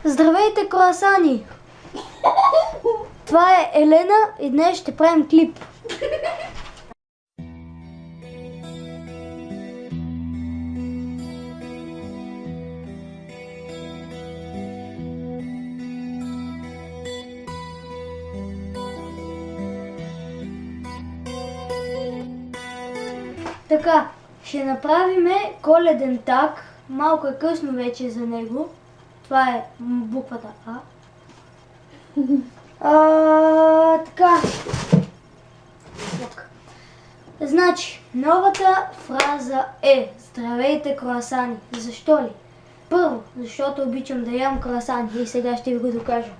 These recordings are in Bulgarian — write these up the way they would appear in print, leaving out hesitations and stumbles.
Здравейте, круасани! Това е Елена и днес ще правим клип. Така, ще направим коледен так. Малко е късно вече за него. Това е буквата А. Така. Значи, новата фраза е: здравейте, круасани. Защо ли? Първо, защото обичам да ям круасани и сега ще ви го докажа.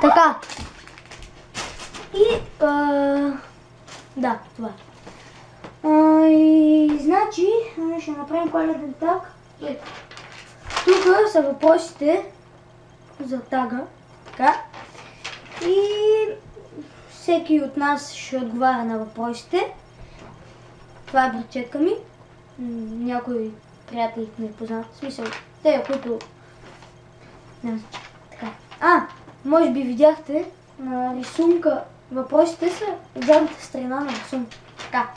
Така. И, да, това е. И, значи, ще направим коледен так. Тук са въпросите за тага. Така. И всеки от нас ще отговаря на въпросите. Това е братчетка ми. Някои приятели не познават. В смисъл, те, които... Така. Може би видяхте на рисунка. Въпросите са от задната страна на рисунка. Така.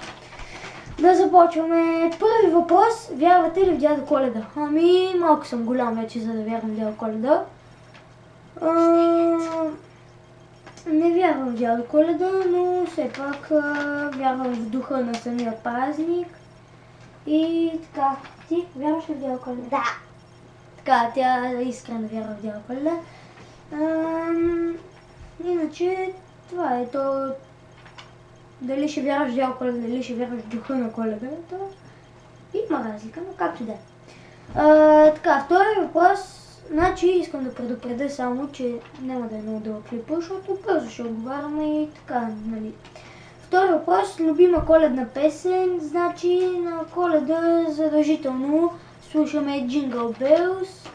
Да започваме. Първи въпрос. Вярвате ли в Дядо Коледа? Малко съм голям вече, за да вярвам в Дядо Коледа. Не вярвам в Дядо Коледа, но все пак вярвам в духа на самия празник. И така. Ти вярваш ли в Дядо Коледа? Да. Така, тя искрено вярва в Дядо Коледа. Иначе това е то. Дали ще вярваш в Дядо Коледа, дали ще вярваш в духа на Коледа, то има разлика, но както да е. Така, втори въпрос. Значи искам да предупредя само, че няма да е много дълъг клипа, защото бързо ще отговаряме и така, нали. Втори въпрос. Любима коледна песен. Значи на Коледа задължително слушаме Jingle Bells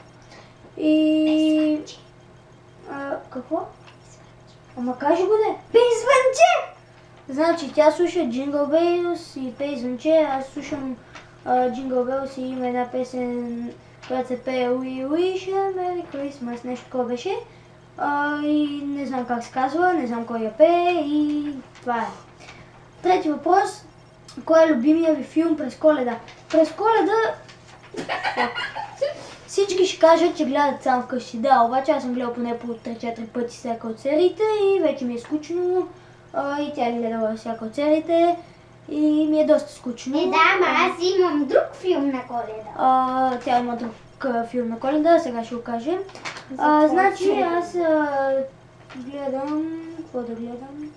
и... какво? Ама кажи го де! Пей звънче! Значи тя слуша Jingle Bells и пей звънче. Аз слушам Jingle Bells и има една песен, която се пее We Wish a Merry Christmas, нещо такова беше. И не знам как се казва, не знам кой я пее и това е. Трети въпрос. Кой е любимия ви филм през Коледа? През Коледа... Всички ще кажат, че гледат сам вкъщи. Да, обаче аз съм гледал поне по 3-4 пъти всяка от сериите и вече ми е скучно. И тя е гледала всяка от сериите и ми е доста скучно. Да, ама аз имам друг филм на Коледа. Тя има друг филм на Коледа, сега ще го кажем. Значи аз гледам... Какво да гледам?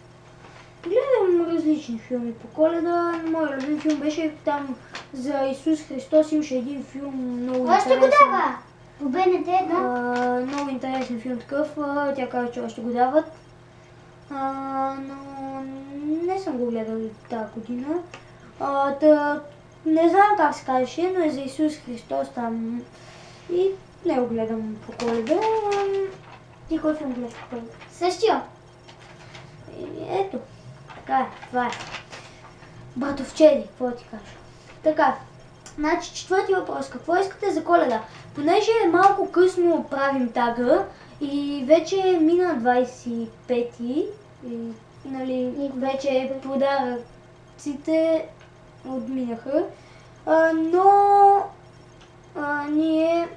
Гледам различни филми по Коледа. Моят любим филм беше там за Исус Христос. Имаше един филм много интересен. Още го дава? По БНТ, да? Много интересен филм такъв. Тя каза, че още го дават. Но не съм го гледал тази година. Не знам как се казваше, но е за Исус Христос там. И не го гледам по Коледа. Ти кой филм гледаш по Коледа? Същия. Ето. Така е, това е. Братовчеди, какво ти кажа? Така, значи четвърти въпрос. Какво искате за Коледа? Понеже малко късно правим тага и вече мина 25-ти, нали, вече подаръците отминаха, но ние...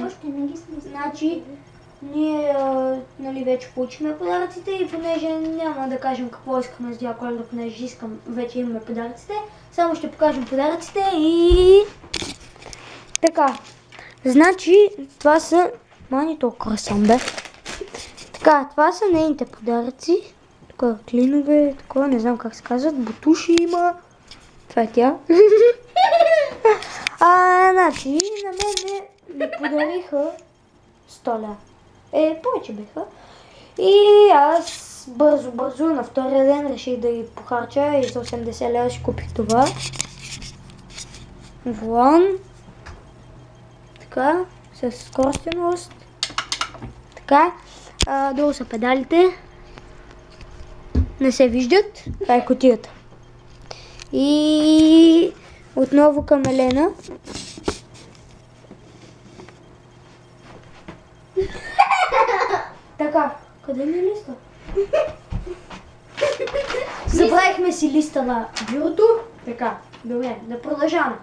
Още не ги сме. Значи, ние нали, вече получихме подаръците и понеже няма да кажем какво искаме за Дядо Коледа, понеже вече имаме подаръците, само ще покажем подаръците и... Така, значи това са... Мани толкова красан, бе. Така, това са нейните подаръци. Такова клинове, такова, не знам как се казват, бутуши има. Това е тя. Значи, на мен ми подариха 100 ля. Повече беха. И аз бързо на втория ден реших да ги похарча и за 80 лева си купих това. Волан. Така, с скоростеност. Така, долу са педалите. Не се виждат. Това е кутията. И отново към Елена. Така, къде ми е листа? Забравихме си листа на бюрото. Така, добре, да продължаваме.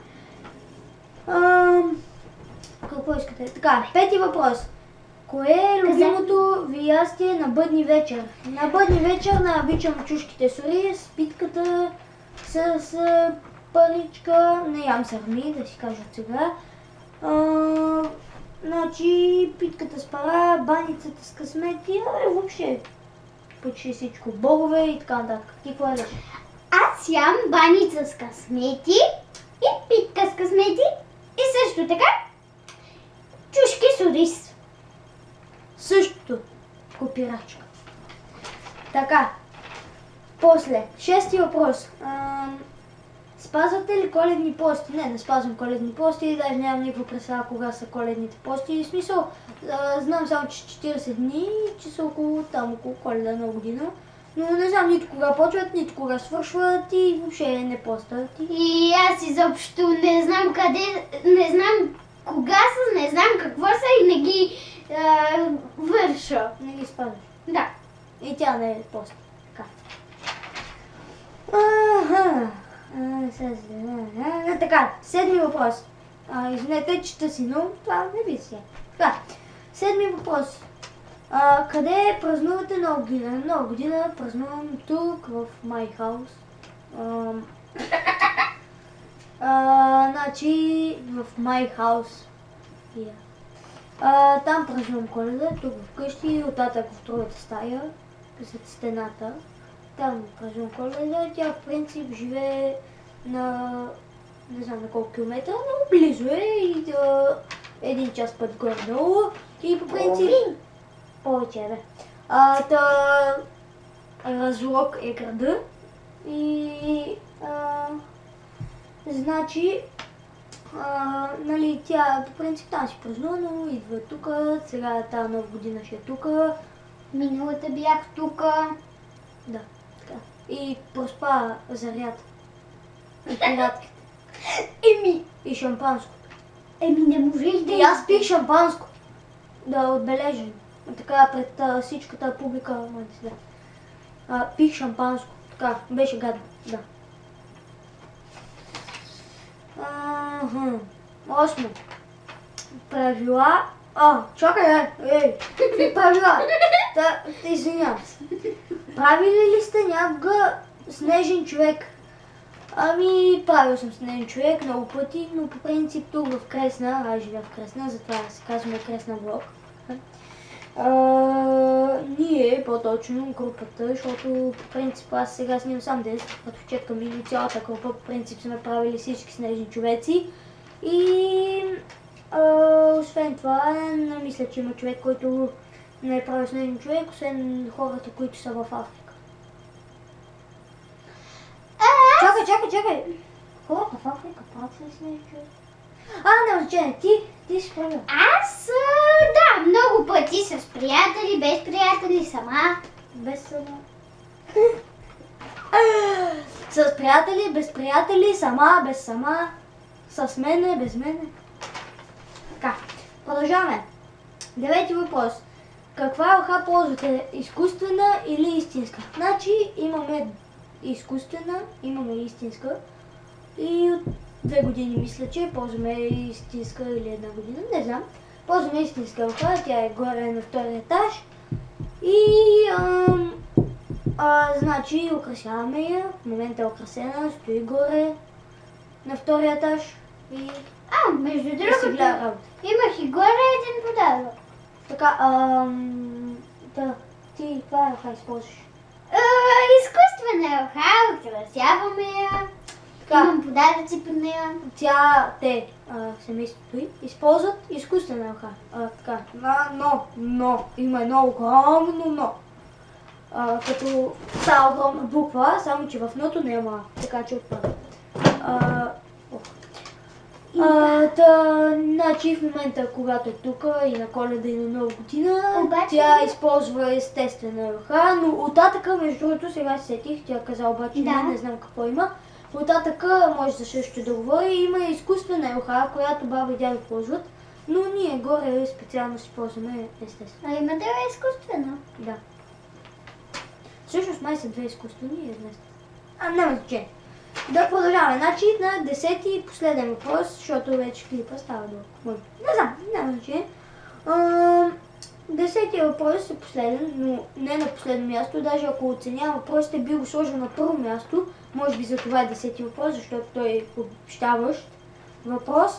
Какво искате? Така, пети въпрос. Кое е любимото ви ястие на бъдни вечер? На бъдни вечер обичам чушките сори с питката, с паричка. Не ям сърми, да си кажа от сега. Значи питката с пара, баницата с късмети, въобще почти всичко. Бобове и така нататък. Ти какво ядеш? Аз ям баница с късмети и питка с късмети и също така чушки с ориз. Същото. Копирачка. Така. После. Шести въпрос. Спазвате ли коледни пости? Не спазвам коледни пости, даже нямам никаква представа кога са коледните пости. В смисъл, знам само, че 40 дни, че са около Коледа на година. Но не знам нито кога почват, нито кога свършват и въобще не постат. И аз изобщо не знам не знам кога са, не знам какво са и не ги върша. Не ги спазваш. Да. И тя не е пост. Така. Така, седми въпрос. Извинете, чета си, но това не би си. Така, седми въпрос. Къде празнувате Нова година? Нова година празнувам тук, в my house. Значи, в my house. Там празнувам Коледа, тук вкъщи, оттатък в другата стая, след стената. Там празнувам Коледа. Тя в принцип живее на не знам на колко километра, но близо е и един час път горе-долу. И по принцип... Повече бе. Разлог е града и значи нали, тя по принцип там си празнува, но идва тук, сега тази нова година ще е тук. Миналата бях тук. Да, така. И проспа заряд. И пиратките. И шампанско. Не можеш да... И аз пих шампанско. Да отбележим. Така пред всичката публика. Пих шампанско. Така, беше гадно. Да. Осмо. Правила. Чакай, какви правила? Извинявам се. Правили ли сте някога снежен човек? Правил съм снежен човек много пъти, но по принцип тук в Кресна, аз живея в Кресна, затова се казваме Кресна блок. Ние, по-точно групата, защото по принцип аз сега снимам сам 10 пътовчетка ми, но цялата група по принцип сме правили всички снежни човеци. И освен това, не мисля, че има човек, който не е правил снежен човек, освен хората, които са в Африка. Чакай! Хората в Африка правят ли снежен човек? Не значение, ти си правил. Аз, да, много пъти с приятели, без приятели, сама. Без сама. С приятели, без приятели, сама, без сама, с мене, без мене. Така, продължаваме. Девети въпрос. Каква елха ползвате? Изкуствена или истинска? Значи имаме изкуствена, имаме истинска. И от 2 години мисля, че ползваме истинска или 1 година, не знам. Ползваме истинска елха, тя е горе на втория етаж. И значи украсяваме я, в момента е украсена, стои горе на втория етаж и между си другото, гледа работа. имах и горе един подарък. Така, ти каква елха използваш? Изкуствена елха, украсяваме я. Имам подаръци под нея. Те, семейството й, използват изкуствена елха. Така, но, има едно огромно но. Като става огромна буква, само че в ното няма, така че отпада. Значи в момента, когато е тук и на Коледа и на Нова година, тя използва естествена елха, но оттатъка, между другото, сега се сетих, тя каза обаче, не знам какво има. Оттатъка може за също да говори. Има изкуствена елха, която баба и дядо ползват, но ние горе специално си ползваме естествено. А има да е изкуствено. Да. Всъщност май са две изкуствени и една естествена. Няма значение. Да продължаваме. Значи на 10-ти последен въпрос, защото вече клипа става дълго. Не знам, няма значение. 10-ти въпрос е последен, но не на последно място. Даже ако оценя въпросите, би го сложил на първо място. Може би за това е 10-ти въпрос, защото той е обобщаващ въпрос.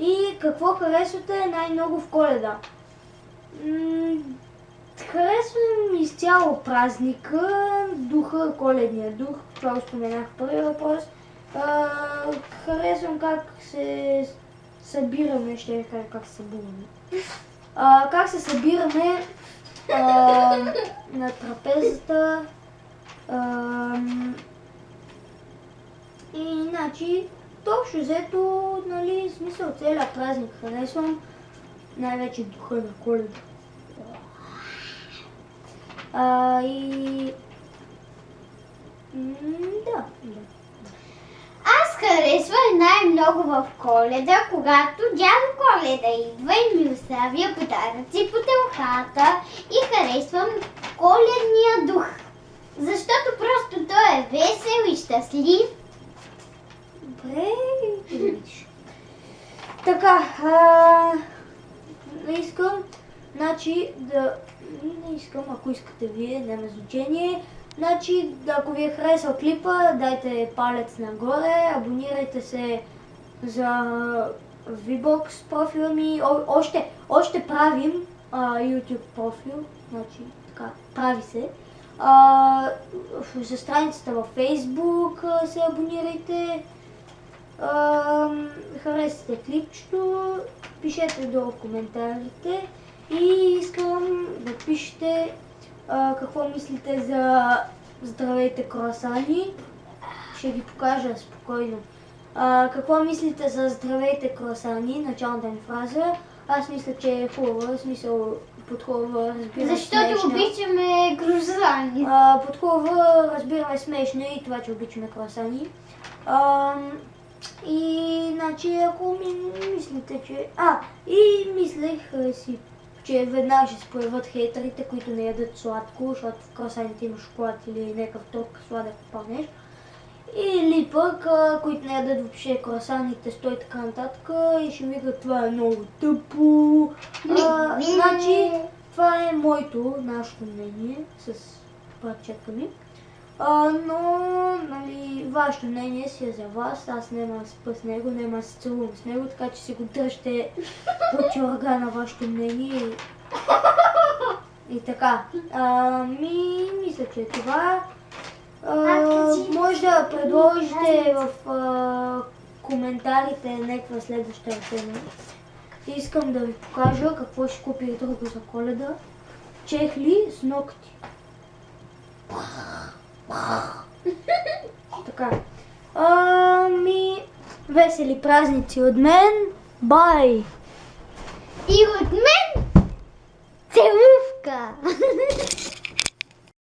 И какво харесвате най-много в Коледа? Харесвам изцяло празника, духа, коледния дух. Това го споменах в първия въпрос. Харесвам как се събираме, ще кажа как се събуваме. Как се събираме на трапезата. И значи, точно взето, нали, смисъл целият празник харесвам. Най-вече духа на Коледа. Да. Аз харесвам най-много в Коледа, когато дядо Коледа идва и ми оставя подаръци по телхата и харесвам коледния дух. Защото просто той е весел и щастлив. Добре, да видиш. Така, искам, значи, не искам, ако искате вие, няма значение. Значи, ако ви е харесал клипа, дайте палец нагоре, абонирайте се за VBOX профила ми. Още правим YouTube профил, значи, така, прави се. За страницата във Facebook се абонирайте. Харесате клипчето, пишете долу в коментарите и искам да пишете какво мислите за здравейте круасани. Ще ви покажа спокойно. Какво мислите за здравейте круасани, началната ми фраза. Аз мисля, че е хубава, в смисъл подхубава, разбираме Защото смешна. обичаме круасани. Подхубава, разбираме смешна и това, че обичаме круасани. И значи ако ми мислите, че... И мислех си, че веднага ще се появят хейтерите, които не ядат сладко, защото в круасаните има шоколад или някакъв друг сладък пълнеж. Или пък, които не ядат въобще круасаните, стой и така нататък и ще викат, това е много тъпо. Значи, това е нашето мнение с братчетка ми. Но, нали, вашето мнение си е за вас, аз няма да спа с него, няма да се целувам с него, така че си го дръжте по чорга на вашето мнение и така. Мисля, че е това. Може да предложите в коментарите някаква следваща тема. Искам да ви покажа какво ще купих друго за Коледа. Чехли с ногти. Така. Весели празници от мен. Бай! И от мен целувка!